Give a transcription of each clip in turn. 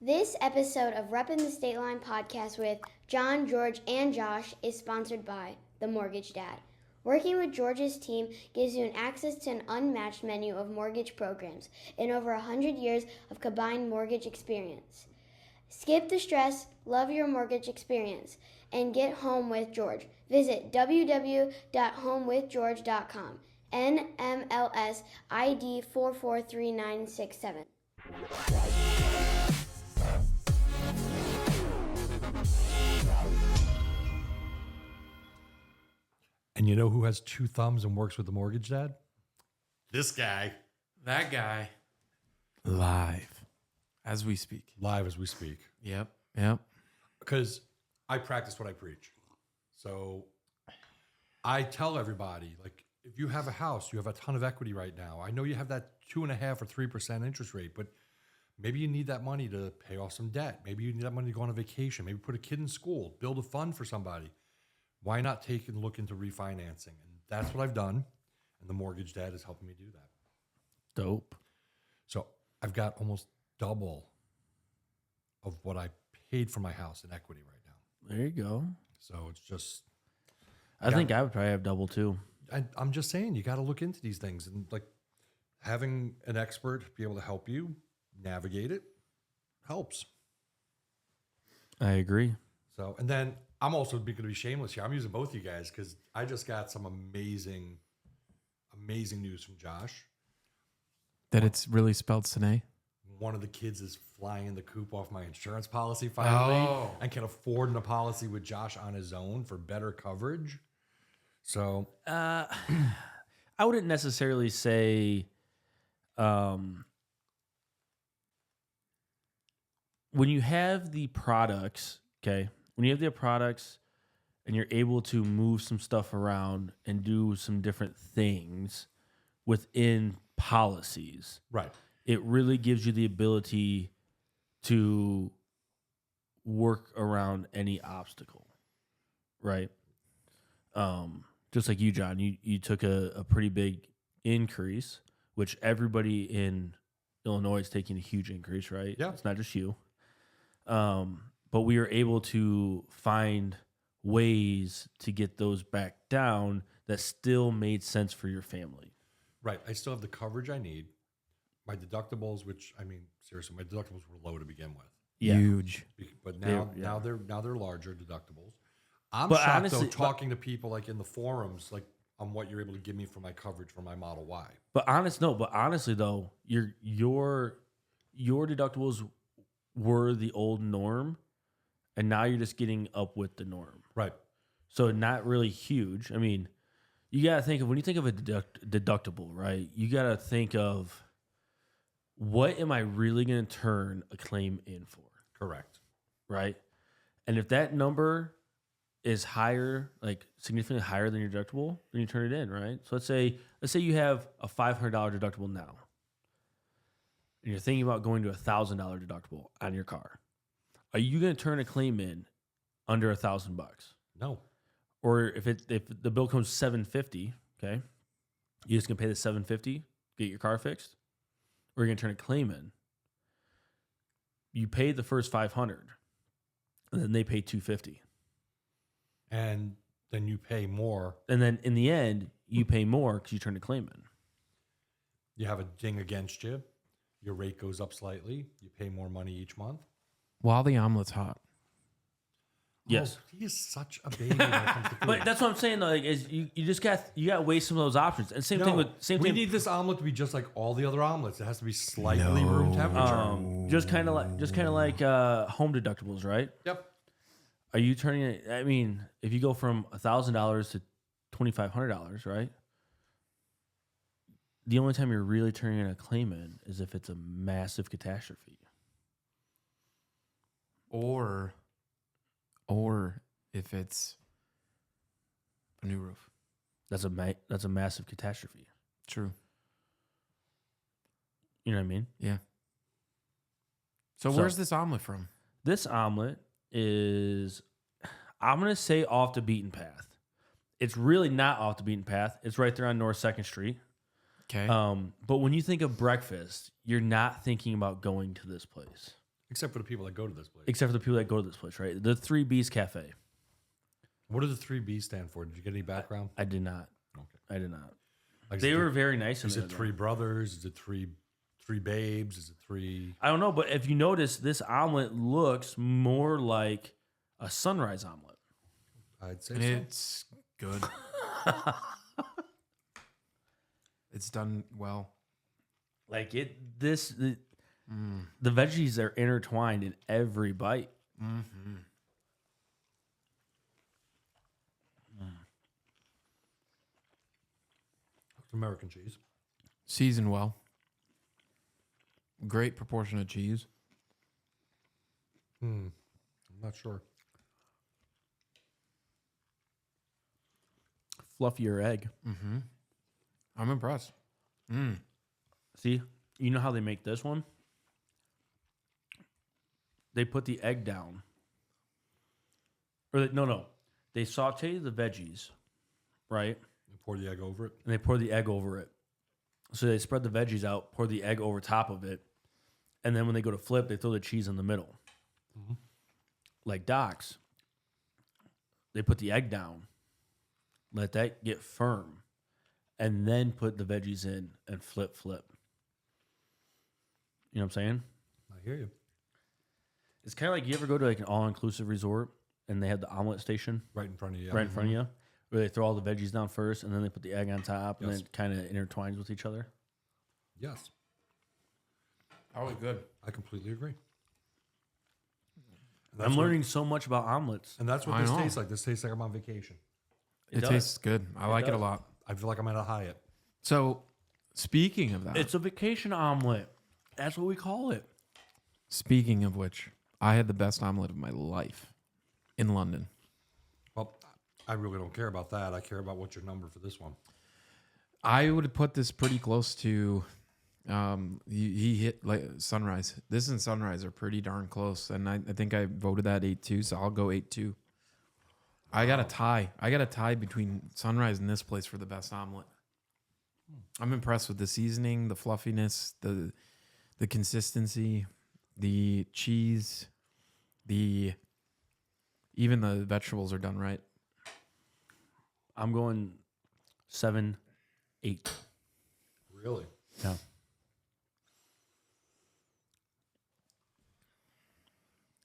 This episode of Reppin' the State Line podcast with John, George, and Josh is sponsored by The Mortgage Dad. Working with George's team gives you access to an unmatched menu of mortgage programs and over 100 years of combined mortgage experience. Skip the stress, love your mortgage experience, and get home with George. Visit www.homewithgeorge.com. NMLS ID 443967. And you know who has two thumbs and works with the Mortgage Dad? This guy. That guy. Live. As we speak. Live as we speak. Yep. Because I practice what I preach. So I tell everybody, like, if you have a house, you have a ton of equity right now. I know you have that 2.5% or 3% interest rate, but maybe you need that money to pay off some debt. Maybe you need that money to go on a vacation. Maybe put a kid in school, build a fund for somebody. Why not take and look into refinancing? And that's what I've done. And the Mortgage Dad is helping me do that. Dope. So I've got almost double of what I paid for my house in equity right now. There you go. So it's just... I think I would probably have double too. I'm just saying, you got to look into these things. And like having an expert be able to help you navigate it helps. I agree. So, and then I'm also going to be shameless here. I'm using both you guys because I just got some amazing news from Josh. That it's really spelled Sine? One of the kids is flying the coop off my insurance policy finally and can afford a policy with Josh on his own for better coverage. So I wouldn't necessarily say when you have the products, okay, when you have the products and you're able to move some stuff around and do some different things within policies, right, it really gives you the ability to work around any obstacle, right? Just like you, John, you took a pretty big increase, which everybody in Illinois is taking a huge increase, right? Yeah. It's not just you. But we are able to find ways to get those back down that still made sense for your family. right. I still have the coverage I need. My deductibles, which I mean, seriously, my deductibles were low to begin with. Yeah. Huge. But now they're larger deductibles. I'm But shocked honestly- though, talking to people like in the forums, like on what you're able to give me for my coverage for my Model Y. But honestly though, your deductibles were the old norm, and now you're just getting up with the norm. Right. So not really huge. I mean, you got to think of, when you think of a deductible, right? You got to think of, what am I really going to turn a claim in for? Correct. Right? And if that number is higher, like significantly higher than your deductible, then you turn it in, right? So let's say you have a $500 deductible now, and you're thinking about going to a $1,000 deductible on your car. Are you going to turn a claim in under $1,000? No. Or if the bill comes $750, okay, you just gonna pay the $750, get your car fixed, or you're gonna turn a claim in. You pay the first $500, and then they pay $250, And then you pay more. and then in the end you pay more because you turn a claim in. You have a ding against you. Your rate goes up slightly. You pay more money each month. While the omelet's hot. Yes. Oh, he is such a baby when it comes to food. But that's what I'm saying though. Like, is you just got to weigh some of those options. And same thing with we need this omelet to be just like all the other omelets. It has to be slightly room temperature. just kind of like home deductibles, right? Yep. Are you turning it? I mean, if you go from $1,000 to $2,500, right? The only time you're really turning a claim in is if it's a massive catastrophe. Or if it's a new roof. That's a massive catastrophe. True. You know what I mean? Yeah. So where's this omelet from? This omelet is, I'm going to say, off the beaten path. It's really not off the beaten path. It's right there on North 2nd Street. Okay. But when you think of breakfast, you're not thinking about going to this place. Except for the people that go to this place. except for the people that go to this place, right? The 3 B's Cafe. What does the 3B stand for? Did you get any background? I did not. Okay. I did not. Like, They were very nice. Is in it there, 3 brothers? Is it three babes? Is it 3? I don't know, but if you notice, this omelet looks more like a sunrise omelet. I'd say It's good. It's done well. Like the veggies are intertwined in every bite. Mm-hmm. It's American cheese. Seasoned well. Great proportion of cheese. I'm not sure. Fluffier egg. Mm-hmm. I'm impressed. See, you know how they make this one? They put the egg down. No. They saute the veggies, right? You pour the egg over it. And they pour the egg over it. So they spread the veggies out, pour the egg over top of it, and then when they go to flip, they throw the cheese in the middle. Mm-hmm. Like Doc's, they put the egg down, let that get firm, and then put the veggies in and flip. You know what I'm saying? I hear you. It's kind of like you ever go to like an all-inclusive resort and they have the omelet station Right in front of you. right in front of you, where they throw all the veggies down first and then they put the egg on top and Yes. then it kind of intertwines with each other. Yes. That was good. I completely agree. I'm learning so much about omelets. And that's what I this know. tastes like. This tastes like I'm on vacation. It does. tastes good. I like it a does. lot. I feel like I'm at a Hyatt. So, speaking of that, It's a vacation omelet. That's what we call it. speaking of which, I had the best omelet of my life in London. Well, I really don't care about that. I care about what's your number for this one. I would have put this pretty close to. He hit like Sunrise. This and Sunrise are pretty darn close, and I think I voted that 8-2, so I'll go 8-2. I got a tie. I got a tie between Sunrise and this place for the best omelet. I'm impressed with the seasoning, the fluffiness, the consistency, the cheese, even the vegetables are done right. I'm going 7-8. Really? Yeah.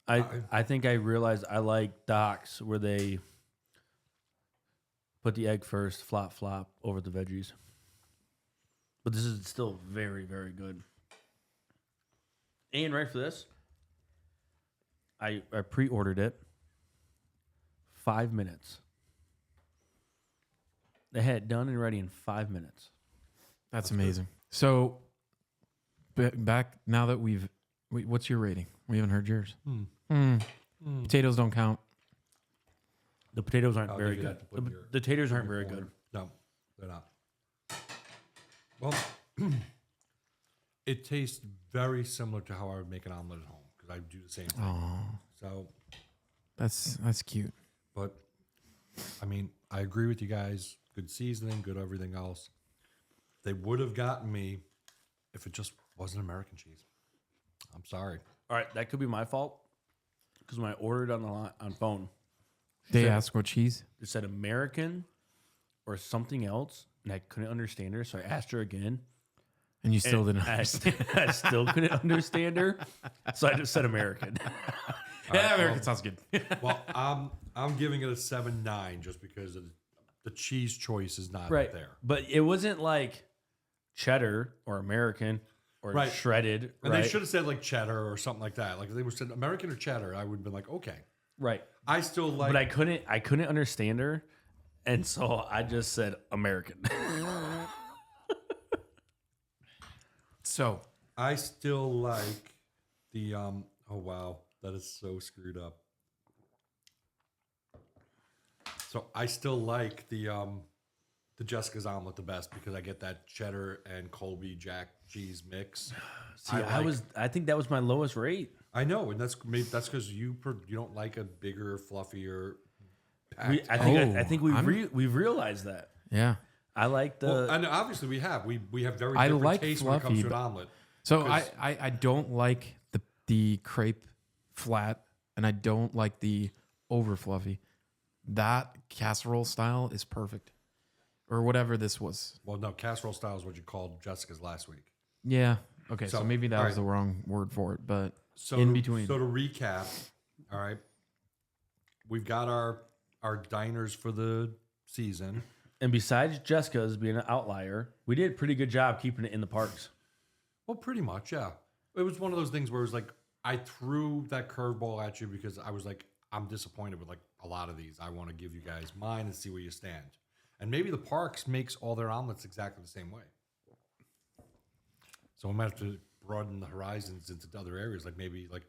I think I realized I like Doc's where they put the egg first, flop over the veggies. But this is still very, very good. And right for this, I pre-ordered it. 5 minutes. They had it done and ready in 5 minutes. That's amazing. So, back now that what's your rating? We haven't heard yours. Potatoes don't count. The potatoes aren't Oh, very you good. have to put your- The taters aren't very good. No, they're not. Well, it tastes very similar to how I would make an omelet at home because I do the same thing. Oh, So, that's cute. but I mean, I agree with you guys. Good seasoning, good everything else. They would have gotten me if it just wasn't American cheese. I'm sorry. All right, that could be my fault because when I ordered on phone, They said- ask what cheese? it said American or something else, and I couldn't understand her, so I asked her again. And you still and didn't. I still couldn't understand her, so I just said American. Yeah, American sounds good. Well, I'm giving it a 7-9 just because of the cheese choice is not Right, there. but it wasn't like cheddar or American or Right. shredded. And right? they should have said like cheddar or something like that. Like if they were said American or cheddar, I would have been like, okay. Right. I still like. But I couldn't understand her, and so I just said American. So, I still like the oh wow, that is so screwed up. So I still like the Jessica's omelet the best because I get that cheddar and Colby Jack cheese mix. See, like- I think that was my lowest rate. I know, and that's because you don't like a bigger, fluffier. I packed think we've realized that. yeah. I like the Well, and obviously we have very I different like tastes when it comes fluffy, to an but- omelet. So, 'Cause- I don't like the crepe flat, and I don't like the over fluffy. That casserole style is perfect, or whatever this was. Well, no, casserole style is what you called Jessica's last week. Yeah. Okay. So, So, maybe that all was right. the wrong word for it, but So in to, between. So to recap, all right, we've got our diners for the season. And besides Jessica's being an outlier, we did a pretty good job keeping it in the parks. Well, pretty much, yeah. It was one of those things where it was like I threw that curveball at you because I was like, I'm disappointed with like a lot of these. I want to give you guys mine and see where you stand. And maybe the parks makes all their omelets exactly the same way. So we might have to broaden the horizons into other areas, like maybe like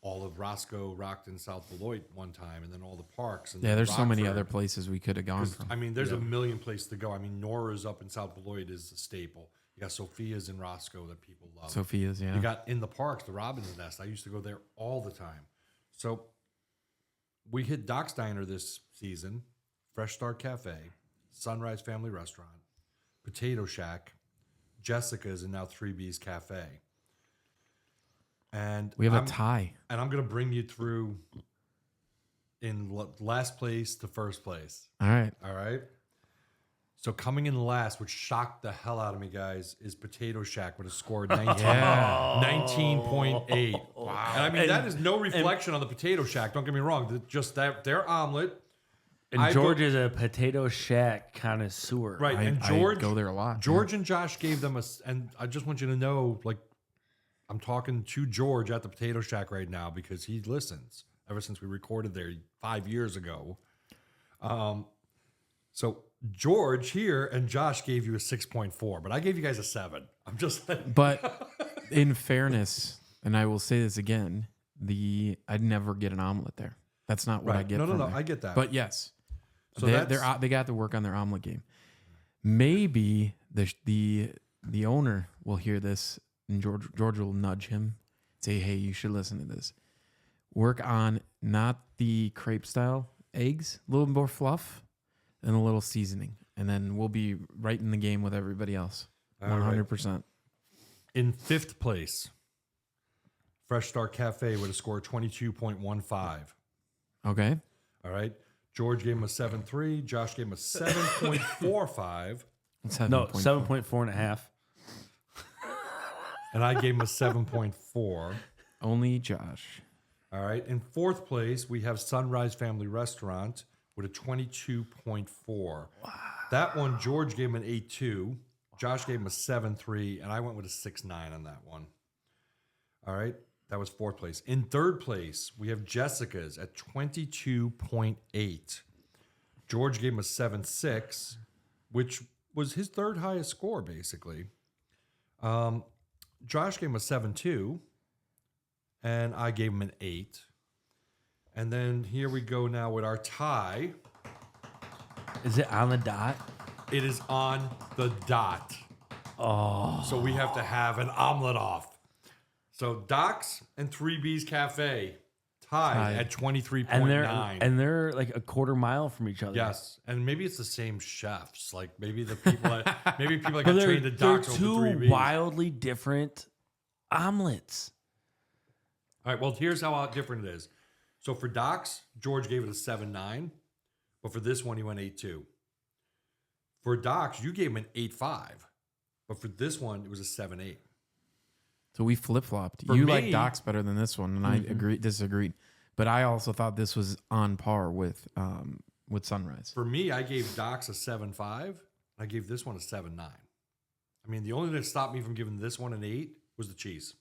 all of Roscoe, Rockton, South Beloit one time, and then all the parks. And Yeah, then there's so many Rockford. other places we could have gone 'Cause, from. I mean, there's a million places to go. I mean, Nora's up in South Beloit is a staple. You got Sophia's in Roscoe that people love. Sophia's, yeah. You got in the parks, the Robin's Nest. I used to go there all the time. So we hit Doc's Diner this season, Fresh Start Cafe, Sunrise Family Restaurant, Potato Shack, Jessica's, and now 3B's Cafe. And We have I'm- a tie. And I'm going to bring you through in last place to first place. All right. All right. So coming in last, which shocked the hell out of me, guys, is Potato Shack with a score of 19.8. Wow. And I mean, that is no reflection on the Potato Shack. Don't get me wrong. Just that their omelet. And I George put- is a Potato Shack connoisseur. Right. I, and I George go there a lot. George and Josh gave them and I just want you to know, like, I'm talking to George at the Potato Shack right now because he listens ever since we recorded there 5 years ago. So George here and Josh gave you a 6.4, but I gave you guys a 7. I'm just like, But in fairness, and I will say this again, I'd never get an omelet there. That's not what I right. get. No, from there. I get that. But yes, So they that's- they got to work on their omelet game. Maybe the owner will hear this, and George will nudge him, say, "Hey, you should listen to this. Work on not the crepe style eggs, a little more fluff, and a little seasoning, and then we'll be right in the game with everybody else, All right. 100%." in 5th place, Fresh Start Cafe with a score of 22.15. Okay. All right. George gave him a 7.3. Josh gave him a 7.45. No, 7.4. 7.4.5. And I gave him a 7.4. Only Josh. All right. In 4th place, we have Sunrise Family Restaurant with a 22.4. Wow. That one, George gave him an 8.2. Josh gave him a 7.3. And I went with a 6.9 on that one. All right. That was 4th place. In 3rd place, we have Jessica's at 22.8. George gave him a 7.6, which was his 3rd highest score, basically. Josh gave him a 7.2, and I gave him an 8. And then here we go now with our tie. Is it on the dot? It is on the dot. Oh. So we have to have an omelet off. So Doc's and 3B's Cafe tied at 23.9. And they're like a quarter mile from each other. Yes, and maybe it's the same chefs. Like maybe the people that But got they're, trained at they're Doc's over two 3B's. wildly different omelets. All right, well, here's how different it is. So for Doc's, George gave it a 7.9, but for this one, he went 8.2. For Doc's, you gave him an 8.5, but for this one, it was a 7.8. So we flip flopped. For You me- like Doc's better than this one, and I disagreed. But I also thought this was on par with Sunrise. For me, I gave Doc's a 7.5. I gave this one a 7.9. I mean, the only thing that stopped me from giving this one an 8 was the cheese.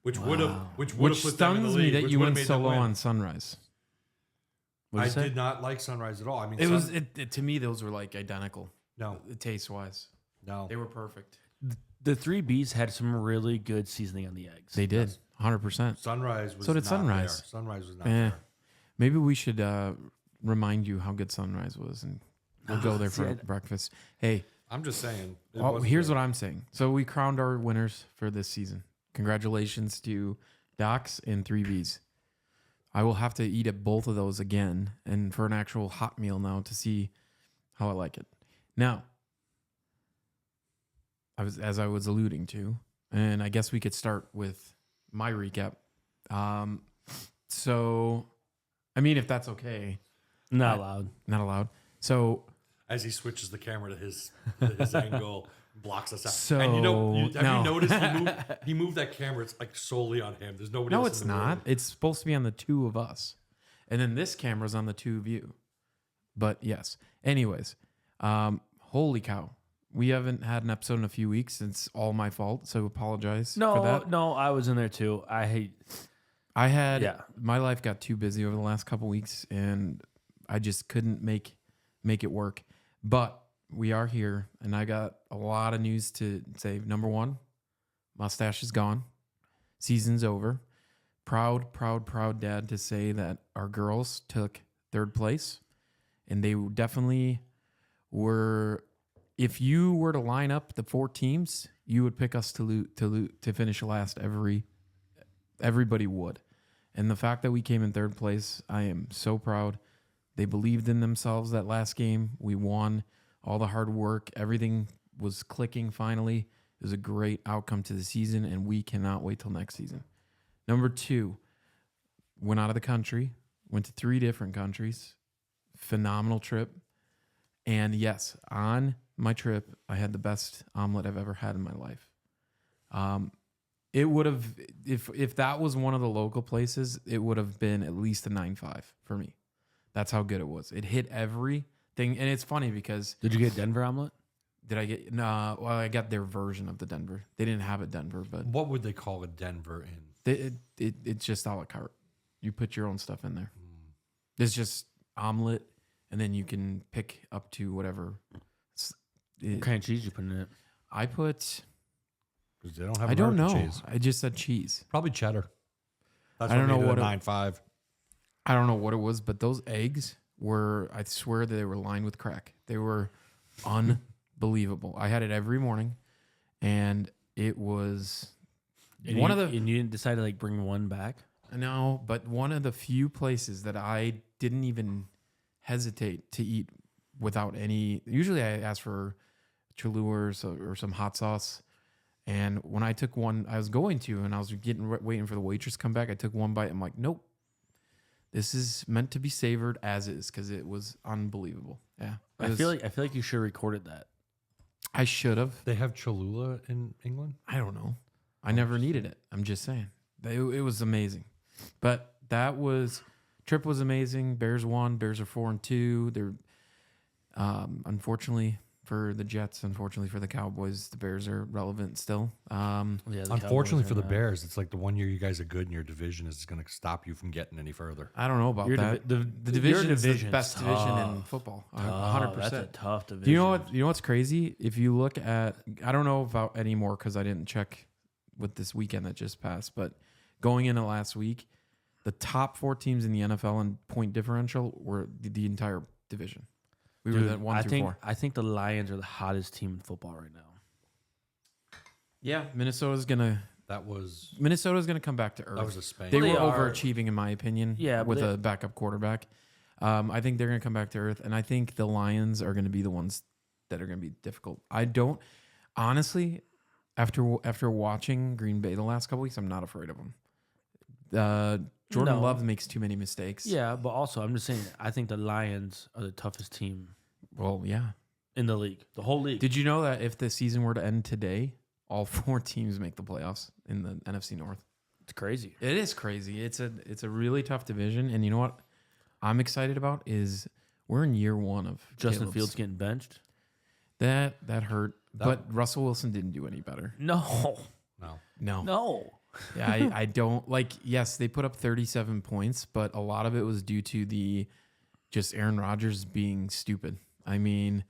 Which would have Which put them in the stuns me lead, that which you would have went made them solo win. on Sunrise. What'd I you say? did not like Sunrise at all. I mean, It was to me those were like identical, no, taste wise. no. They were perfect. The 3Bs had some really good seasoning on the eggs. They did 100%. Sunrise was So did not Sunrise. there. Sunrise was not Eh. there. Maybe we should remind you how good Sunrise was, and we'll go there See, for breakfast. Hey, I'm just saying. here's what I'm saying. So we crowned our winners for this season. Congratulations to Doc's and 3B's. I will have to eat at both of those again, and for an actual hot meal now to see how I like it. Now, as I was alluding to, and I guess we could start with my recap. So, I mean, if that's okay, Not allowed. not allowed. So, As he switches the camera to his angle, blocks us out. So, and have no. you noticed he moved that camera? It's like solely on him. There's nobody no, else. it's in the not. room. It's supposed to be on the two of us, and then this camera's on the two of you. But yes. Anyways, holy cow. We haven't had an episode in a few weeks. It's all my fault, so apologize for that. No, I was in there too. I had Yeah. my life got too busy over the last couple weeks, and I just couldn't make it work. But we are here, and I got a lot of news to say. Number one, mustache is gone. Season's over. Proud dad to say that our girls took third place, and they definitely were. If you were to line up the 4 teams, you would pick us to finish last. Everybody would. And the fact that we came in third place, I am so proud. They believed in themselves that last game. We won. All the hard work, everything was clicking finally. It was a great outcome to the season, and we cannot wait till next season. Number 2, went out of the country, went to 3 different countries. Phenomenal trip. And yes, on my trip, I had the best omelet I've ever had in my life. It would have, if that was one of the local places, it would have been at least a 9.5 for me. That's how good it was. It hit everything. And it's funny because Did you get Denver omelet? did I get, no, well, I got their version of the Denver. They didn't have it Denver, but What would they call a Denver in? it's just a la carte. You put your own stuff in there. It's just omelet, and then you can pick up to whatever. What kind of cheese you put in it? I put, Because they don't have. I don't know. American cheese. I just said cheese. Probably cheddar. That's I don't know made it what a it- 9.5. I don't know what it was, but those eggs were, I swear that they were lined with crack. They were unbelievable. I had it every morning, and it was And one you, of the, and you didn't decide to like bring one back. no, but one of the few places that I didn't even hesitate to eat without any, usually I ask for Cholula or some hot sauce. And when I took one, I was going to, and I was waiting for the waitress to come back. I took one bite. I'm like, nope. This is meant to be savored as is because it was unbelievable. Yeah, I feel like you should have recorded that. I should have. They have Cholula in England. I don't know. I never needed it. I'm just saying. It was amazing. But trip was amazing. Bears won. Bears are 4-2. They're unfortunately for the Jets, unfortunately for the Cowboys, the Bears are relevant still. Yeah, the Unfortunately Cowboys for the are not. Bears, it's like the one year you guys are good in your division is going to stop you from getting any further. I don't know about Your that. divi- The your division is the division's best division in tough. football. Oh, 100%. that's a tough division. Do you know what? You know what's crazy? If you look at, I don't know about anymore because I didn't check with this weekend that just passed. But going into last week, the top 4 teams in the NFL in point differential were the entire division. We were Dude, at 1 through 4. I think the Lions are the hottest team in football right now. Yeah, Minnesota's gonna That was come back to earth. that was a spank. They Well, were they are. overachieving, in my opinion. Yeah, but with they- a backup quarterback. I think they're going to come back to earth, and I think the Lions are going to be the ones that are going to be difficult. I don't honestly, after watching Green Bay the last couple weeks, I'm not afraid of them. Jordan No. Love makes too many mistakes. Yeah, but also I'm just saying I think the Lions are the toughest team Well, yeah. in the league, the whole league. Did you know that if the season were to end today, all 4 teams make the playoffs in the NFC North? It's crazy. It is crazy. It's a really tough division, and you know what I'm excited about is we're in year 1 of Justin Caleb's. Fields getting benched. That hurt, but Russell Wilson didn't do any better. No, No. no. Yeah, I don't like. Yes, they put up 37 points, but a lot of it was due to the just Aaron Rodgers being stupid. I mean,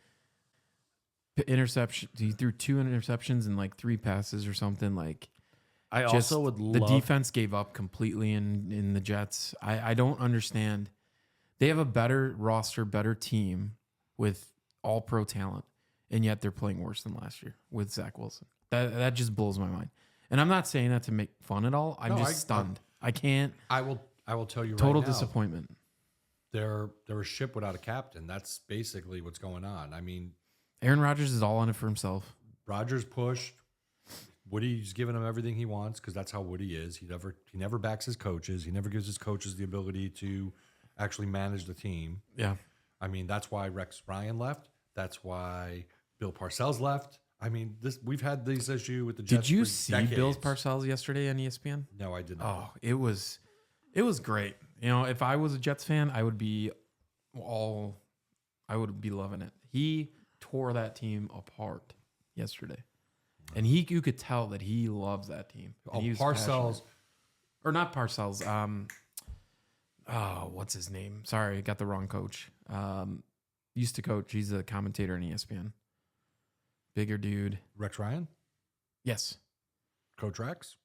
interception. He threw 2 interceptions and like 3 passes or something. Like, I just also would the love. defense gave up completely in the Jets. I don't understand. They have a better roster, better team with all pro talent, and yet they're playing worse than last year with Zach Wilson. That just blows my mind. And I'm not saying that to make fun at all. I'm No, just stunned. I can't. I will tell you Total right now, disappointment. They're a ship without a captain. That's basically what's going on. I mean, Aaron Rodgers is all on it for himself. Rodgers pushed. Woody's giving him everything he wants because that's how Woody is. He never backs his coaches. He never gives his coaches the ability to actually manage the team. Yeah. I mean, that's why Rex Ryan left. That's why Bill Parcells left. I mean, we've had this issue with the Jets. Did you for see decades. Bill Parcells yesterday on ESPN? No, I did not. Oh, it was great. You know, if I was a Jets fan, I would be loving it. He tore that team apart yesterday. And you could tell that he loves that team. And he was Parcells. passionate. Or not Parcells. What's his name? Sorry, I got the wrong coach. Used to coach. He's a commentator on ESPN. Bigger dude. Rex Ryan, Yes. Coach Rex,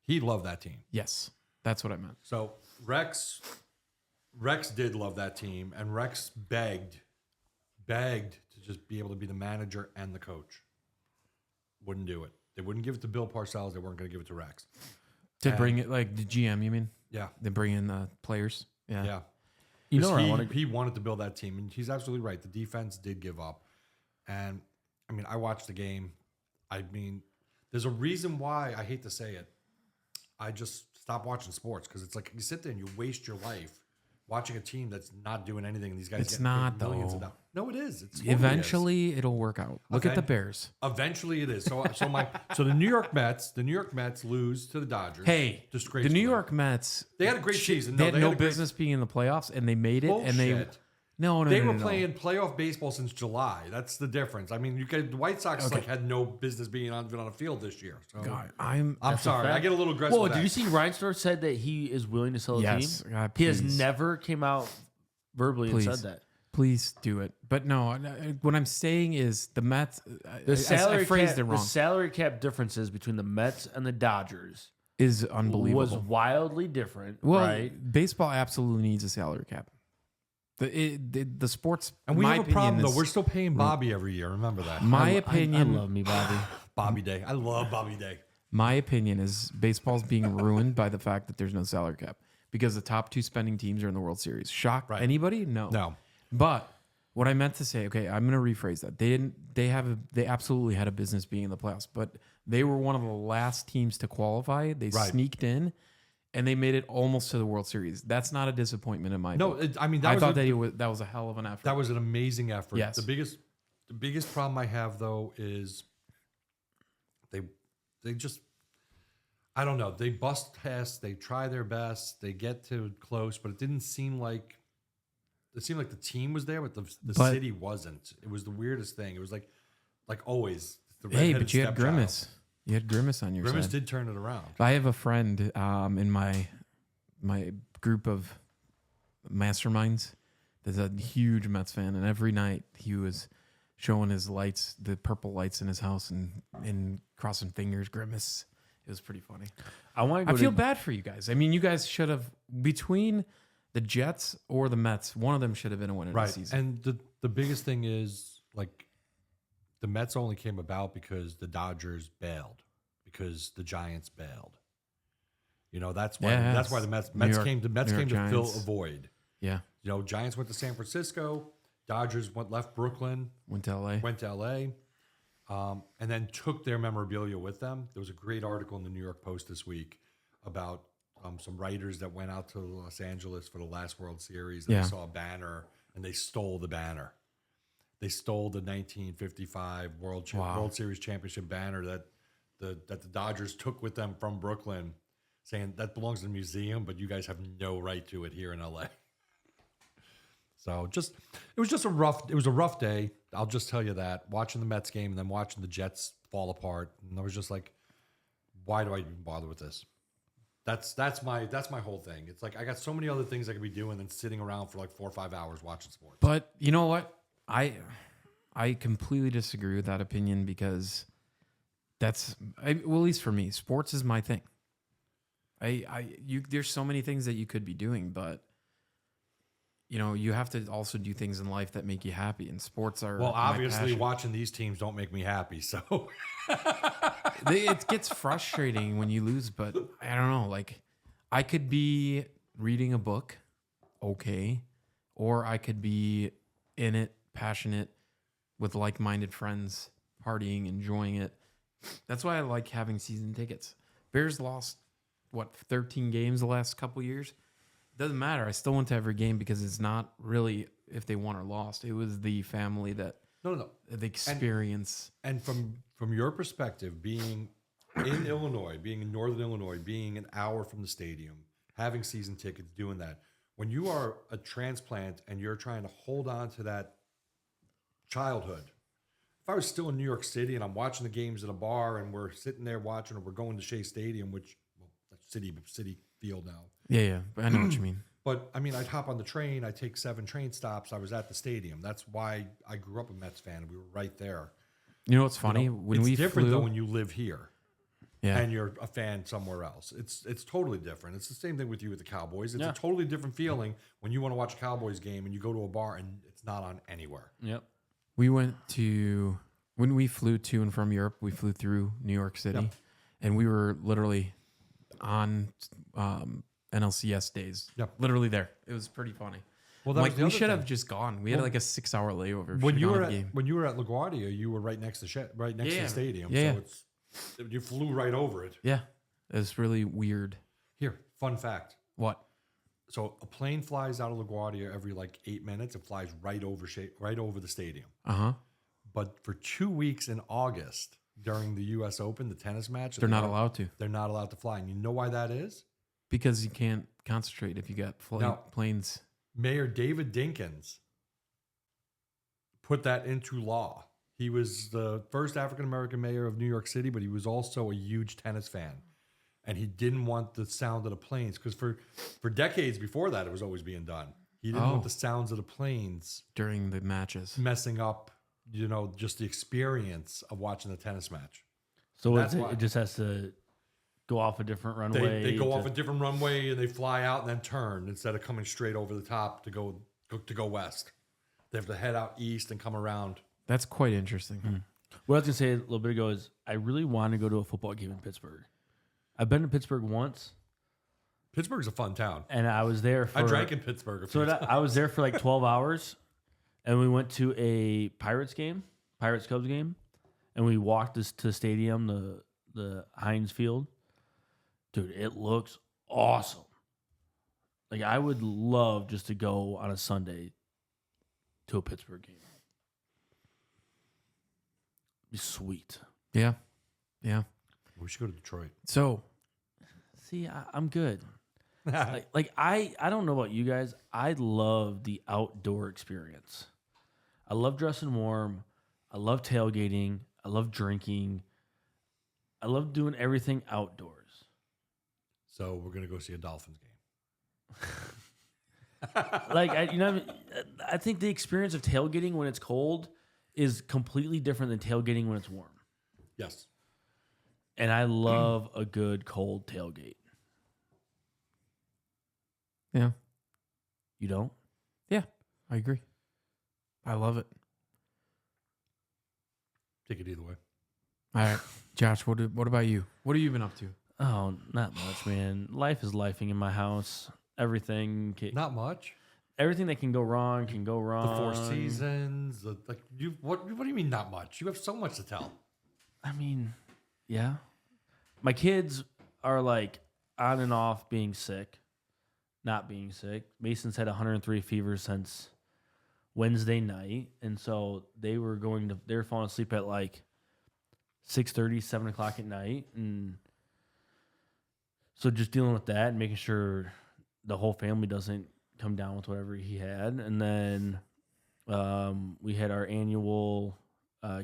he loved that team. Yes. That's what I meant. So Rex did love that team, and Rex begged to just be able to be the manager and the coach. Wouldn't do it. They wouldn't give it to Bill Parcells. They weren't going to give it to Rex. To bring it, like the GM, you mean? Yeah, They bring in the players? Yeah. yeah. You know, He wanted to build that team, and he's absolutely right. The defense did give up, and I mean, I watched the game. I mean, there's a reason why I hate to say it. I just stopped watching sports because it's like you sit there and you waste your life watching a team that's not doing anything. And these guys It's get not, paid millions though. of dollars. No, it is. It's totally Eventually, it'll work out. Look at Okay. the Bears. Eventually, it is. So the New York Mets lose to the Dodgers. Hey, the disgracefully. New York Mets. They had a great season. They No, had no a great- business being in the playoffs, and they made it. Bullshit. And they no. They were playing playoff baseball since July. That's the difference. I mean, the White Sox Okay. like had no business being on a field this year. So God, I'm sorry. I get a little aggressive. Well, with did that. you see Reinsdorf said that he is willing to sell the Yes. team? God, He has please. never came out verbally Please. and said that. Please do it. But no, what I'm saying is the Mets. The I phrased cap, it wrong. The salary cap differences between the Mets and the Dodgers Is unbelievable. was wildly different, well, right? baseball absolutely needs a salary cap. The sports, And we my have a problem opinion though. is- We're still paying Bobby every year. Remember that. My I opinion. love me, Bobby. Bobby Day. I love Bobby Day. My opinion is baseball's being ruined by the fact that there's no salary cap because the top two spending teams are in the World Series. Shock Right. anybody? No. No. But what I meant to say, okay, I'm going to rephrase that. They absolutely had a business being in the playoffs, but they were one of the last teams to qualify. They Right. sneaked in and they made it almost to the World Series. That's not a disappointment in my No, book. I mean I was thought a- that was a hell of an effort. that was an amazing effort. Yes. The biggest problem I have though is they just I don't know. They bust tests. They try their best. They get to close, but it didn't seem like the team was there, but the But- city wasn't. It was the weirdest thing. It was like always. The Hey, redheaded but you had stepchild. Grimace. You had Grimace on your Grimace side. did turn it around. I have a friend in my group of masterminds that's a huge Mets fan, and every night he was showing his lights, the purple lights in his house, and crossing fingers. Grimace. It was pretty funny. I want to I go feel to, bad for you guys. I mean, you guys should have between the Jets or the Mets, one of them should have been a winner Right. this season. And the biggest thing is like the Mets only came about because the Dodgers bailed, because the Giants bailed. You know, that's why Yeah, that's why the Mets New York- came to New York fill Giants. a void. Yeah, You know, Giants went to San Francisco, Dodgers left Brooklyn, went to LA. went to LA, and then took their memorabilia with them. There was a great article in the New York Post this week about some writers that went out to Los Angeles for the last World Series. And Yeah. They saw a banner and they stole the banner. They stole the 1955 World Series championship banner that the Dodgers took with them from Brooklyn, saying that belongs to the museum, but you guys have no right to it here in LA. So it was a rough day. I'll just tell you that, watching the Mets game and then watching the Jets fall apart. And I was just like, why do I even bother with this? That's my whole thing. It's like I got so many other things I could be doing than sitting around for like 4 or 5 hours watching sports. But you know what? I completely disagree with that opinion because well, at least for me, sports is my thing. There's so many things that you could be doing, but you know, you have to also do things in life that make you happy, and sports are Well, my obviously, passion. watching these teams don't make me happy. So It gets frustrating when you lose, but I don't know. Like, I could be reading a book, okay, or I could be in it, passionate, with like-minded friends, partying, enjoying it, That's why I like having season tickets. Bears lost, 13 games the last couple years? Doesn't matter. I still went to every game because it's not really if they won or lost. It was the family that No. the experience. And from your perspective, being in Illinois, being in Northern Illinois, being an hour from the stadium, having season tickets, doing that, when you are a transplant and you're trying to hold on to that childhood. If I was still in New York City and I'm watching the games at a bar and we're sitting there watching, or we're going to Shea Stadium, which that's City Field now. Yeah. I know what you mean. But I mean, I'd hop on the train. I'd take 7 train stops. I was at the stadium. That's why I grew up a Mets fan. We were right there. You know what's funny? When it's we different flew, though when you live here. Yeah. And you're a fan somewhere else. It's totally different. It's the same thing with you with the Cowboys. It's Yeah. a totally different feeling when you want to watch a Cowboys game and you go to a bar and it's not on anywhere. Yep. We went to, when we flew to and from Europe, we flew through New York City, Yep. and we were literally on NLCS days. Yep. Literally there. It was pretty funny. Well, Like we should have just gone. We had like a 6-hour layover. when Should've you gone were to at the game. when you were at LaGuardia, you were right next to to the stadium. Yeah. So you flew right over it. Yeah, it's really weird. Here, fun fact. What? So a plane flies out of LaGuardia every like 8 minutes. It flies right over the stadium. But for 2 weeks in August during the U.S. Open, the tennis match, They're not allowed to, They're not allowed to fly. And you know why that is? because you can't concentrate if you got No. planes. Mayor David Dinkins put that into law. He was the first African-American mayor of New York City, but he was also a huge tennis fan. And he didn't want the sound of the planes because for decades before that, it was always being done. He didn't want the sounds of the planes During the matches. messing up, just the experience of watching the tennis match. So That's it why. just has to go off a different runway. They go off a different runway and they fly out and then turn instead of coming straight over the top to go west. They have to head out east and come around. That's quite interesting. What I was gonna say a little bit ago is I really want to go to a football game in Pittsburgh. I've been to Pittsburgh once, Pittsburgh's a fun town. and I was there for. I drank in Pittsburgh. I was there for like 12 hours, and we went to a Pirates Cubs game, and we walked to the stadium, the Heinz Field. Dude, it looks awesome. Like I would love just to go on a Sunday to a Pittsburgh game. Be sweet. Yeah. We should go to Detroit. So See, I'm good. I don't know about you guys. I love the outdoor experience. I love dressing warm. I love tailgating. I love drinking. I love doing everything outdoors. So we're gonna go see a Dolphins game. I think the experience of tailgating when it's cold is completely different than tailgating when it's warm. Yes. And I love a good cold tailgate. yeah, You don't? I agree. I love it. Take it either way. All right, Josh. What about you? What have you been up to? Oh, not much, man. Life is lifing in my house. Everything Not much. everything that can go wrong can go wrong. The Four Seasons. What do you mean not much? You have so much to tell. I mean, yeah. My kids are like on and off being sick, not being sick. Mason's had 103 fever since Wednesday night, and so they were falling asleep at like 6:30, 7 o'clock at night, and so just dealing with that and making sure the whole family doesn't come down with whatever he had. And then we had our annual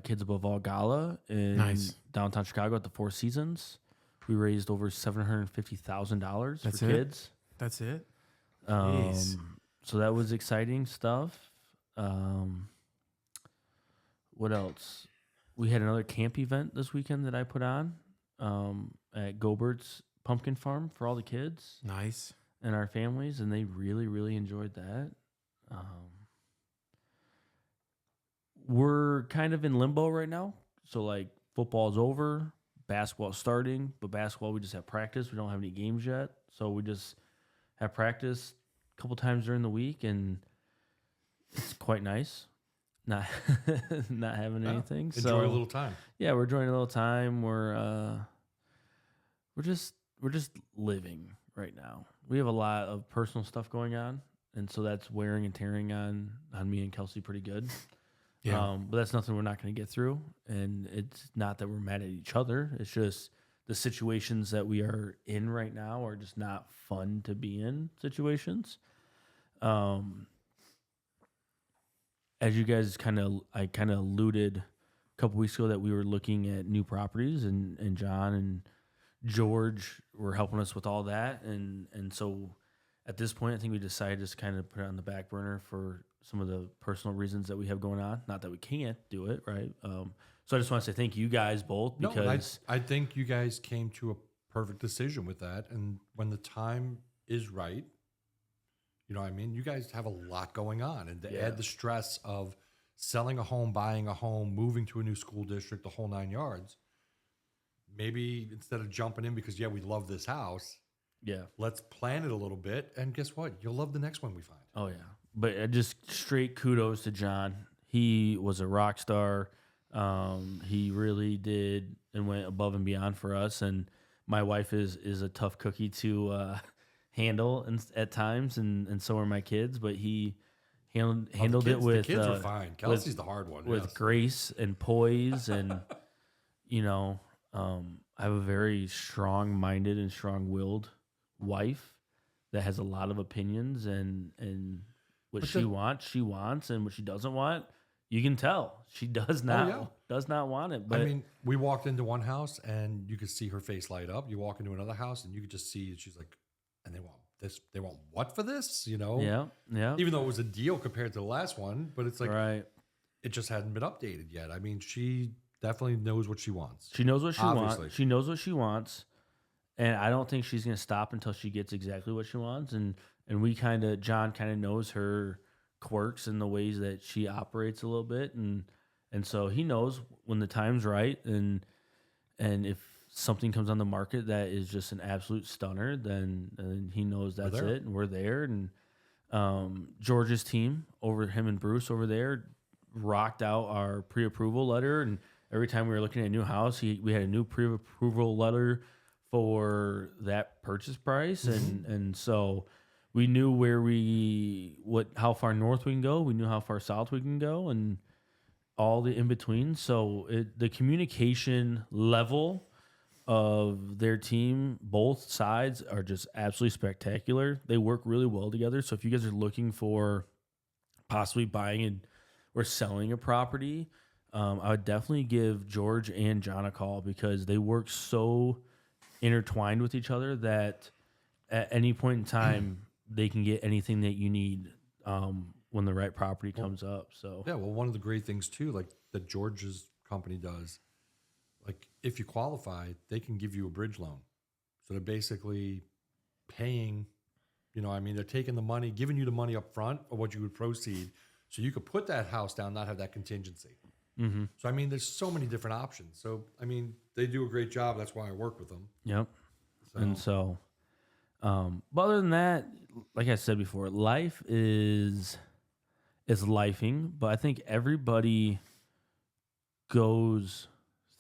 Kids Above All Gala in Nice. downtown Chicago at the Four Seasons. We raised over $750,000 That's for it? kids. That's it. Um, Jeez. so that was exciting stuff. What else? We had another camp event this weekend that I put on at Gobert's Pumpkin Farm for all the kids Nice. and our families, and they really, really enjoyed that. We're kind of in limbo right now. So, like, football's over, basketball's starting, but basketball, we just have practice. We don't have any games yet. So, we just have practice a couple times during the week, and it's quite nice. not not having No, anything. Enjoy So a little time. yeah, we're enjoying a little time. We're just living right now. We have a lot of personal stuff going on, and so that's wearing and tearing on me and Kelsey pretty good. Yeah. But that's nothing we're not going to get through. And it's not that we're mad at each other. It's just the situations that we are in right now are just not fun to be in situations. As you guys I kind of alluded a couple weeks ago that we were looking at new properties, and John and George were helping us with all that. And so at this point, I think we decided just kind of put it on the back burner for some of the personal reasons that we have going on. Not that we can't do it, right? So I just want to say thank you guys both, because I think you guys came to a perfect decision with that. And when the time is right, you know what I mean? You guys have a lot going on. And to add the stress of selling a home, buying a home, moving to a new school district, the whole 9 yards, maybe instead of jumping in because, we love this house, let's plan it a little bit. And guess what? You'll love the next one we find. Oh, yeah. But just straight kudos to John. He was a rock star. He really did and went above and beyond for us. And my wife is a tough cookie to handle at times, and so are my kids. But he handled it with the kids are fine. Kelsey's the hard one. With grace and poise, and I have a very strong-minded and strong-willed wife that has a lot of opinions, and what she wants, and what she doesn't want, you can tell she does not want it. But I mean, we walked into one house and you could see her face light up. You walk into another house and you could just see she's like, and they want this. They want what for this? You know? Yeah. Even though it was a deal compared to the last one, but it's like, right. It just hadn't been updated yet. I mean, she definitely knows what she wants. She knows what she Obviously. wants. She knows what she wants, and I don't think she's going to stop until she gets exactly what she wants. And John kind of knows her quirks and the ways that she operates a little bit, and so he knows when the time's right, and if something comes on the market that is just an absolute stunner, then he knows that's it, and we're there. And George's team, over him and Bruce over there, rocked out our pre-approval letter, and every time we were looking at a new house, we had a new pre-approval letter for that purchase price, and so we knew how far north we can go. We knew how far south we can go, and all the in between. So the communication level of their team, both sides, are just absolutely spectacular. They work really well together. So if you guys are looking for possibly buying or selling a property, I would definitely give George and John a call, because they work so intertwined with each other that at any point in time, they can get anything that you need when the right property comes up. So well, one of the great things too, like that George's company does, like if you qualify, they can give you a bridge loan. So they're basically paying, they're taking the money, giving you the money up front or what you would proceed, so you could put that house down, not have that contingency. Mm-hmm. So there's so many different options. So they do a great job. That's why I work with them. Yep. And so, but other than that, like I said before, life is lifing, but I think everybody goes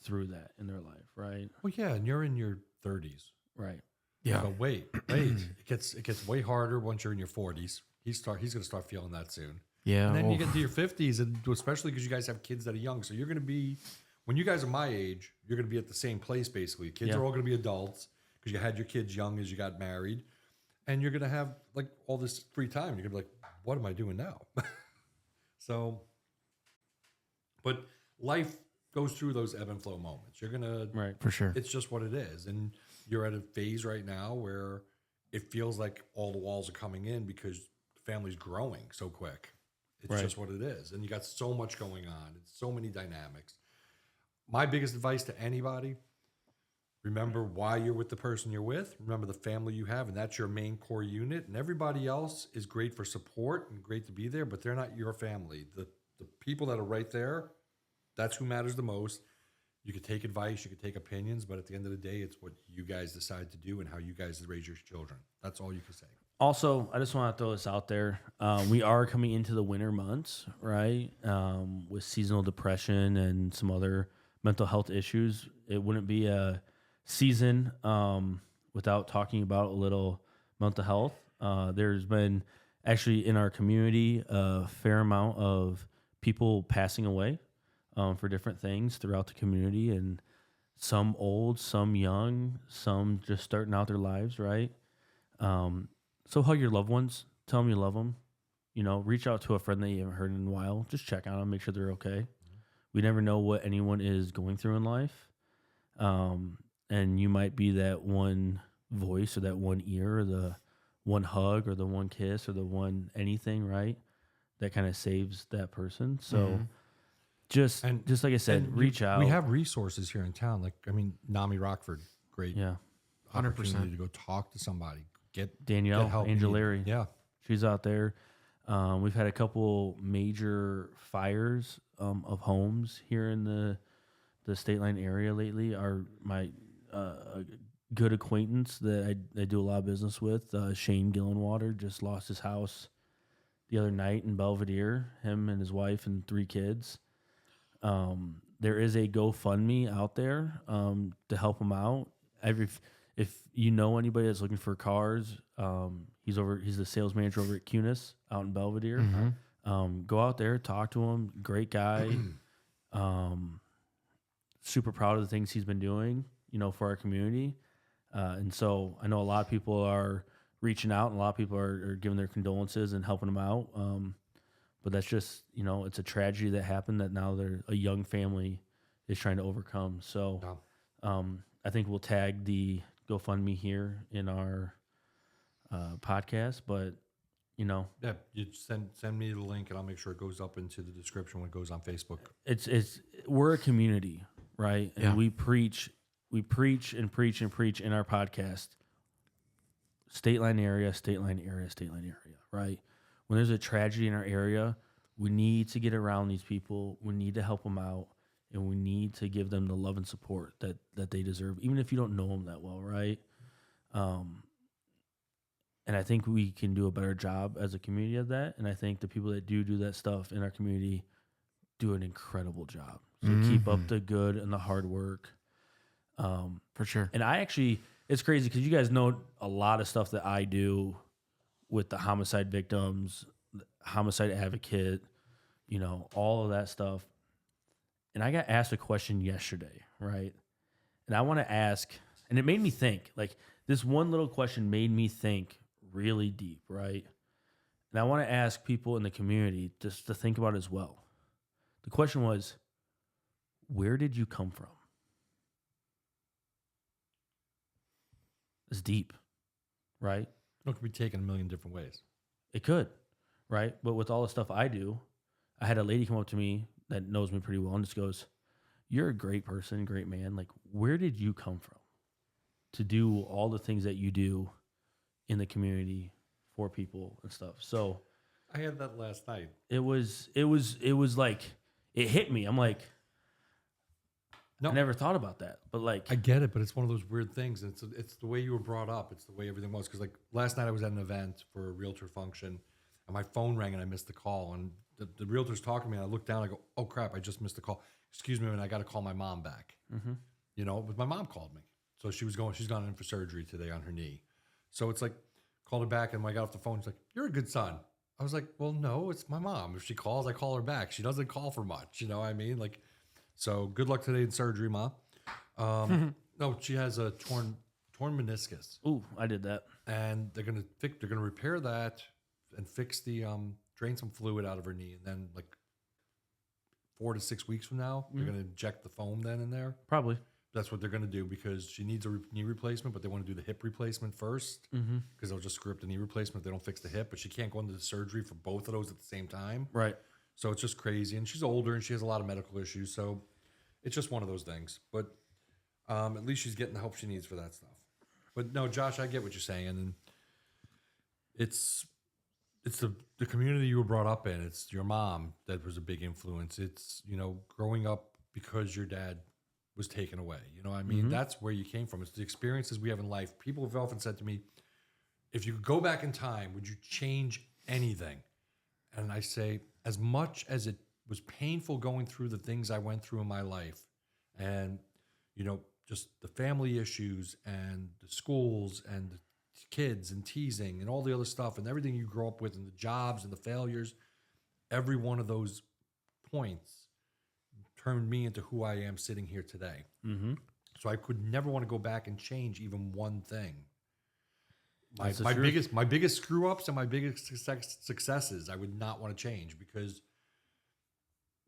through that in their life, right? Well, yeah, and you're in your 30s, right? Yeah. But wait, it gets way harder once you're in your 40s. He's going to start feeling that soon. Yeah. And then you get to your 50s, and especially because you guys have kids that are young, so you're going to be, when you guys are my age, you're going to be at the same place basically. Kids are all going to be adults because you had your kids young as you got married, and you're going to have like all this free time. You're going to be like, what am I doing now? So, but life goes through those ebb and flow moments. You're going to, right, for sure. It's just what it is. And you're at a phase right now where it feels like all the walls are coming in because the family's growing so quick. It's just what it is. And you got so much going on. It's so many dynamics. My biggest advice to anybody, remember why you're with the person you're with. Remember the family you have, and that's your main core unit. And everybody else is great for support and great to be there, but they're not your family. The people that are right there, that's who matters the most. You could take advice, you could take opinions, but at the end of the day, it's what you guys decide to do and how you guys raise your children. That's all you can say. Also, I just want to throw this out there. We are coming into the winter months, right? With seasonal depression and some other mental health issues. It wouldn't be a season without talking about a little mental health. There's been actually in our community a fair amount of people passing away for different things throughout the community, and some old, some young, some just starting out their lives, right? So hug your loved ones. Tell them you love them. You know, reach out to a friend that you haven't heard in a while. Just check on them, make sure they're okay. We never know what anyone is going through in life. And you might be that one voice or that one ear or the one hug or the one kiss or the one anything, right? That kind of saves that person. So just like I said, reach out. We have resources here in town. Like, I mean, NAMI Rockford, great. Yeah. 100%. Opportunity to go talk to somebody. Get Danielle help Angelari. Yeah. She's out there. We've had a couple major fires of homes here in the Stateline area lately. My good acquaintance that I do a lot of business with, Shane Gillenwater, just lost his house the other night in Belvedere, him and his wife and 3 kids. There is a GoFundMe out there to help him out. If you know anybody that's looking for cars, he's the sales manager over at Cunis out in Belvedere. Go out there, talk to him. Great guy. Super proud of the things he's been doing, for our community. And so I know a lot of people are reaching out and a lot of people are giving their condolences and helping him out. But that's just, it's a tragedy that happened that now a young family is trying to overcome. So I think we'll tag the GoFundMe here in our podcast, but Yeah, you send me the link and I'll make sure it goes up into the description when it goes on Facebook. We're a community, right? And Yeah. we preach and preach and preach in our podcast. Stateline area, Stateline area, Stateline area, right? When there's a tragedy in our area, we need to get around these people. We need to help them out, and we need to give them the love and support that they deserve, even if you don't know them that well, right? And I think we can do a better job as a community of that. And I think the people that do that stuff in our community do an incredible job. So keep up the good and the hard work. For sure. And it's crazy because you guys know a lot of stuff that I do with the homicide victims, homicide advocate, all of that stuff. And I got asked a question yesterday, right? And I want to ask, and it made me think, like this one little question made me think really deep, right? And I want to ask people in the community just to think about it as well. The question was, where did you come from? It's deep, right? It could be taken a million different ways. It could, right? But with all the stuff I do, I had a lady come up to me that knows me pretty well and just goes, "You're a great person, great man. Like, where did you come from to do all the things that you do in the community for people and stuff?" So I had that last night. it was like, it hit me. I'm like, No. I never thought about that. But like, I get it, but it's one of those weird things. And it's the way you were brought up. It's the way everything was. Because like last night I was at an event for a realtor function, and my phone rang and I missed the call. And the realtor's talking to me, and I look down. I go, "Oh crap! I just missed the call. Excuse me, and I got to call my mom back." But my mom called me, so she's gone in for surgery today on her knee. So it's like called her back, and when I got off the phone, she's like, "You're a good son." I was like, "Well, no, it's my mom. If she calls, I call her back. She doesn't call for much. You know what I mean? Like." So good luck today in surgery, Ma. No, she has a torn meniscus, ooh, I did that. and they're gonna repair that and fix the drain some fluid out of her knee, and then like 4 to 6 weeks from now, they're gonna inject the foam then in there. Probably. That's what they're gonna do because she needs a knee replacement, but they want to do the hip replacement first because they'll just screw up the knee replacement if they don't fix the hip. But she can't go into the surgery for both of those at the same time. Right. So it's just crazy. And she's older and she has a lot of medical issues. So it's just one of those things. But at least she's getting the help she needs for that stuff. But no, Josh, I get what you're saying. And it's the community you were brought up in. It's your mom that was a big influence. It's, growing up because your dad was taken away. You know what I mean? That's where you came from. It's the experiences we have in life. People have often said to me, if you could go back in time, would you change anything? And I say, as much as it was painful going through the things I went through in my life, and just the family issues and the schools and the kids and teasing and all the other stuff and everything you grow up with and the jobs and the failures, every one of those points turned me into who I am sitting here today. Mm-hmm. So I could never want to go back and change even one thing. My That's the truth. biggest screw ups and my biggest successes, I would not want to change because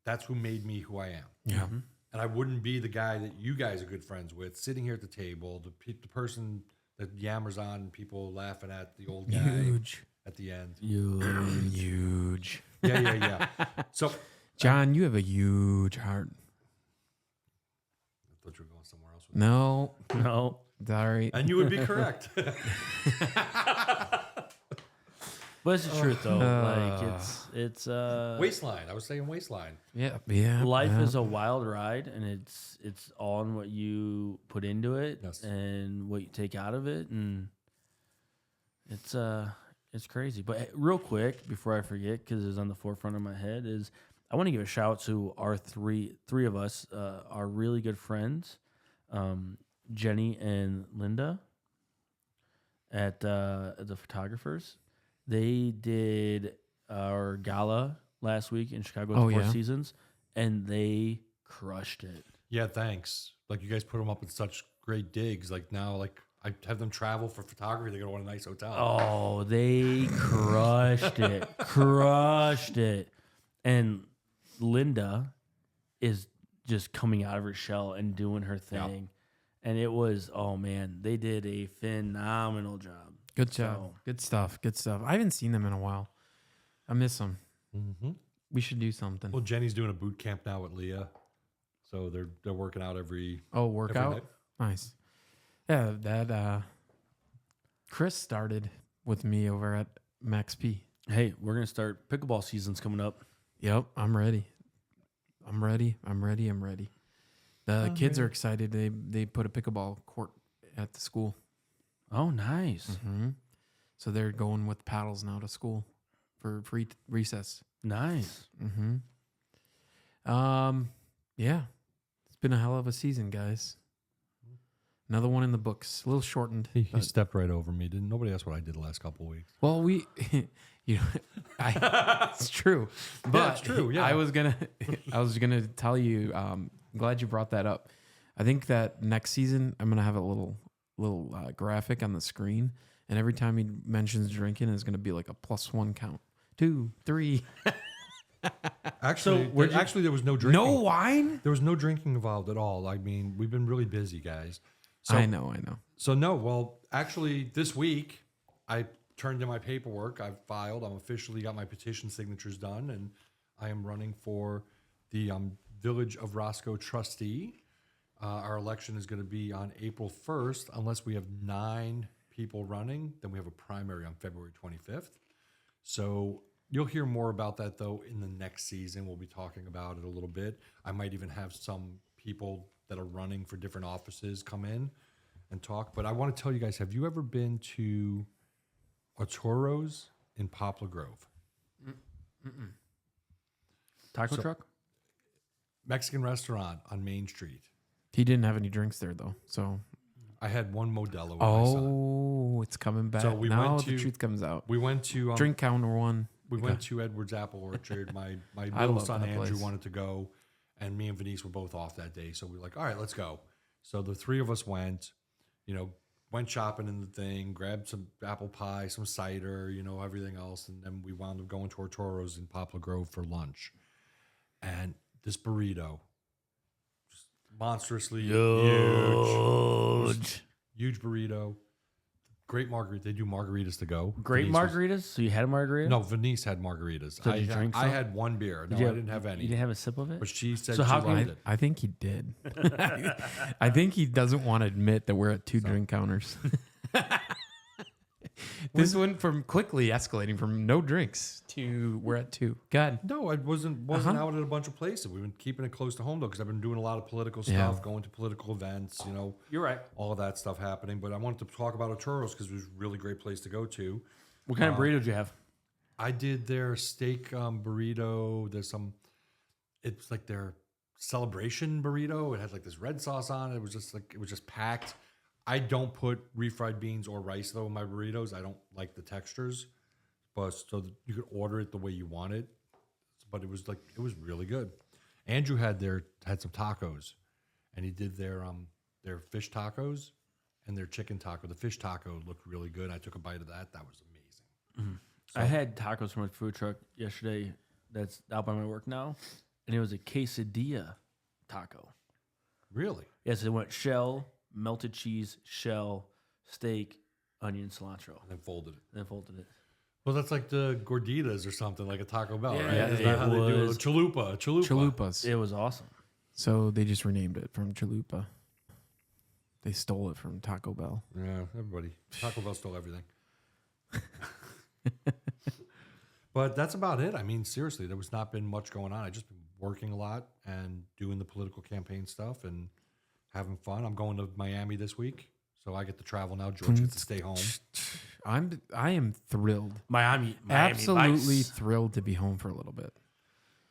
that's who made me who I am. Yeah. And I wouldn't be the guy that you guys are good friends with, sitting here at the table, the person that yammers on people laughing at the old guy Huge. at the end. Huge. Yeah. So John, you have a huge heart. I thought you were going somewhere else with No. No. Sorry. and you would be correct. But it's the truth, though. Like it's Waistline. I was saying waistline. Yeah. life is a wild ride, and it's all in what you put into it Yes. and what you take out of it, and it's crazy. But real quick, before I forget, because it's on the forefront of my head, is I want to give a shout out to our three of us, our really good friends, Jenny and Linda at the photographers. They did our gala last week in Chicago at the Four Seasons, and they crushed it. Yeah, thanks. Like you guys put them up in such great digs. Like now, like I have them travel for photography. They go to a nice hotel. Oh, they crushed it. Crushed it. And Linda is just coming out of her shell and doing her thing. Yep. And it was, oh man, they did a phenomenal job. good job. So- Good stuff. Good stuff. I haven't seen them in a while. I miss them. Mm-hmm. We should do something. Well, Jenny's doing a boot camp now with Leah, so they're working out every Workout? night. Nice. Yeah, that Chris started with me over at Max P. Hey, we're gonna start pickleball season's coming up. Yep, I'm ready. I'm ready. The kids are excited. They put a pickleball court at the school. Oh, nice. Mm-hmm. So they're going with paddles now to school for free recess. Nice. Mm-hmm. Yeah, it's been a hell of a season, guys. Another one in the books. A little shortened. He but- stepped right over me. Didn't nobody asked what I did the last couple of weeks. Well, it's true, but it's true, yeah. I was gonna tell you. Glad you brought that up. I think that next season I'm gonna have a little graphic on the screen, and every time he mentions drinking, it's gonna be like a +1 count. 2, 3. Actually, there was no drinking. No wine. There was no drinking involved at all. I mean, we've been really busy, guys. So, I know. So no, well, actually, this week I turned in my paperwork. I've filed. I'm officially got my petition signatures done, and I am running for the Village of Roscoe trustee. Our election is going to be on April 1st, unless we have 9 people running. Then we have a primary on February 25th. So you'll hear more about that, though, in the next season. We'll be talking about it a little bit. I might even have some people that are running for different offices come in and talk. But I want to tell you guys, have you ever been to Arturo's in Poplar Grove? Taco truck? Mexican restaurant on Main Street. He didn't have any drinks there though, so. I had one Modelo with my son. Oh, it's coming back. So we now went the to- truth comes out. We went to Drink counter 1. We went to Edward's Apple Orchard. My I little love son that Andrew place. wanted to go, and me and Venice were both off that day. So we were like, all right, let's go. So the 3 of us went, went shopping in the thing, grabbed some apple pie, some cider, everything else. And then we wound up going to Arturo's in Poplar Grove for lunch. And this burrito, just monstrously huge burrito. Great margarita. They do margaritas to go. Great Venice was- margaritas? So you had a margarita? No, Venice had margaritas. So did you drink I some? had one beer. No, Did you I have- didn't have any. You didn't have a sip of it? But she said So she how come- liked it. I think he did. I think he doesn't want to admit that we're at 2 drink counters. This went from quickly escalating from no drinks to we're at 2. God. No, I wasn't out at a bunch of places. We've been keeping it close to home though, because I've been doing a lot of political stuff, going to political events. You're right. all of that stuff happening. But I wanted to talk about Arturo's because it was a really great place to go to. What kind of burrito did you have? I did their steak burrito. It's like their celebration burrito. It had like this red sauce on it. It was just packed. I don't put refried beans or rice though in my burritos. I don't like the textures, but so you could order it the way you want it. But it was really good. Andrew had some tacos, and he did their fish tacos and their chicken taco. The fish taco looked really good. I took a bite of that. That was amazing. I had tacos from a food truck yesterday that's out by my work now, and it was a quesadilla taco. Really? Yes, it went shell, melted cheese, shell, steak, onion, cilantro. And then folded it. Well, that's like the gorditas or something, like a Taco Bell, right? Yeah, Isn't that how they do it? was. Chalupa. Chalupas. It was awesome. So they just renamed it from Chalupa. They stole it from Taco Bell. Yeah, everybody. Taco Bell stole everything. But that's about it. I mean, seriously, there was not been much going on. I just been working a lot and doing the political campaign stuff and having fun. I'm going to Miami this week, so I get to travel now. George gets to stay home. I am thrilled. Miami Absolutely Vice. thrilled to be home for a little bit.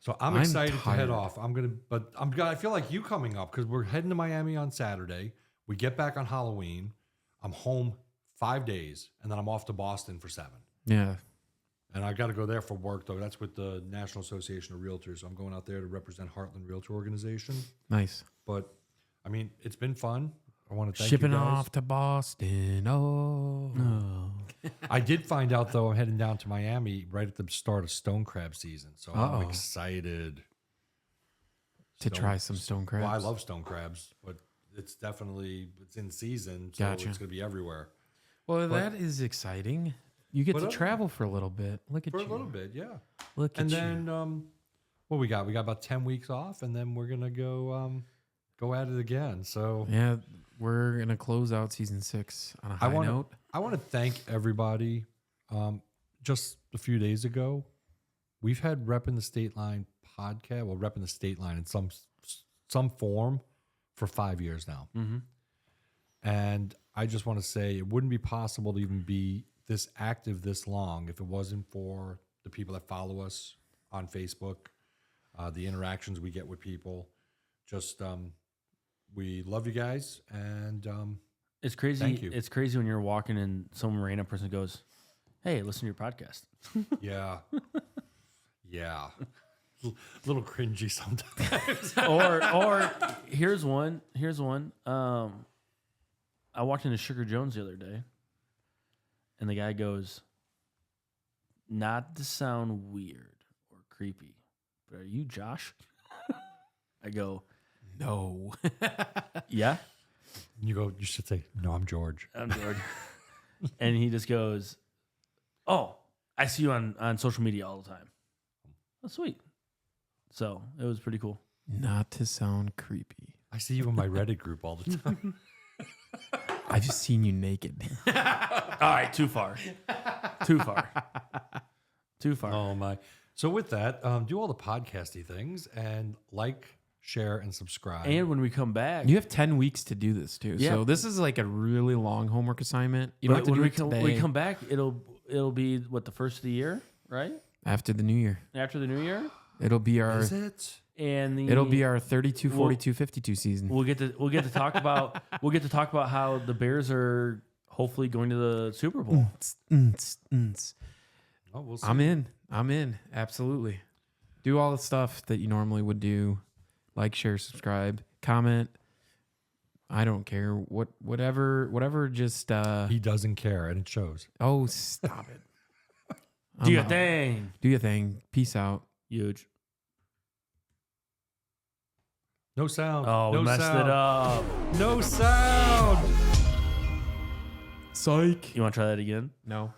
So I'm I'm excited to head tired. off. I feel like you coming up because we're heading to Miami on Saturday. We get back on Halloween. I'm home 5 days, and then I'm off to Boston for 7. Yeah. And I got to go there for work, though. That's with the National Association of Realtors. So I'm going out there to represent Heartland Realtor Organization. Nice. But, I mean, it's been fun. I want to thank Shipping you guys. off to Boston. Oh. I did find out, though, I'm heading down to Miami right at the start of stone crab season. So I'm excited To try some stone crabs. Well, I love stone crabs, but it's in season. So Gotcha. it's going to be everywhere. Well, that is exciting. You get to travel for a little bit. Look at you. For a little bit, yeah. Look at And you. then, what we got? We got about 10 weeks off, and then we're going to go at it again. So Yeah, we're going to close out season 6 on a high note. I want to thank everybody. Just a few days ago, we've had Reppin' the State Line podcast. Well, Reppin' the State Line in some form for 5 years now. Mm-hmm. And I just want to say it wouldn't be possible to even be this active this long if it wasn't for the people that follow us on Facebook, the interactions we get with people. Just we love you guys, and It's crazy. Thank you. It's crazy when you're walking and some random person goes, "Hey, listen to your podcast." yeah, yeah, little cringy sometimes. or here's one. I walked into Sugar Jones the other day, and the guy goes, "Not to sound weird or creepy, but are you Josh?" I go, No. You "Yeah, should say, no, I'm George. I'm George." And he just goes, "Oh, I see you on social media all the time." Oh, sweet. So it was pretty cool. Not to sound creepy. I see you in my Reddit group all the time. I've just seen you naked. All right, too far. Too far. Too far. Oh my! So with that, do all the podcasty things and like, share, and subscribe. And when we come back, You have 10 weeks to do this too. Yeah. So this is like a really long homework assignment. You don't have to when do we it come, today. we come back, it'll be what, the first of the year, right? After the new year. After the new year, It'll be our Is it? and it'll be our 32, 42, 52 season. we'll get to talk about how the Bears are hopefully going to the Super Bowl. Oh, we'll see. I'm in. Absolutely. Do all the stuff that you normally would do. Like, share, subscribe, comment. I don't care. Whatever just He doesn't care, and it shows. oh, stop it. Do your out. thing. Do your thing. Peace out. Huge. No sound. Oh, no we messed sound. it up. No sound. Psych. You want to try that again? No.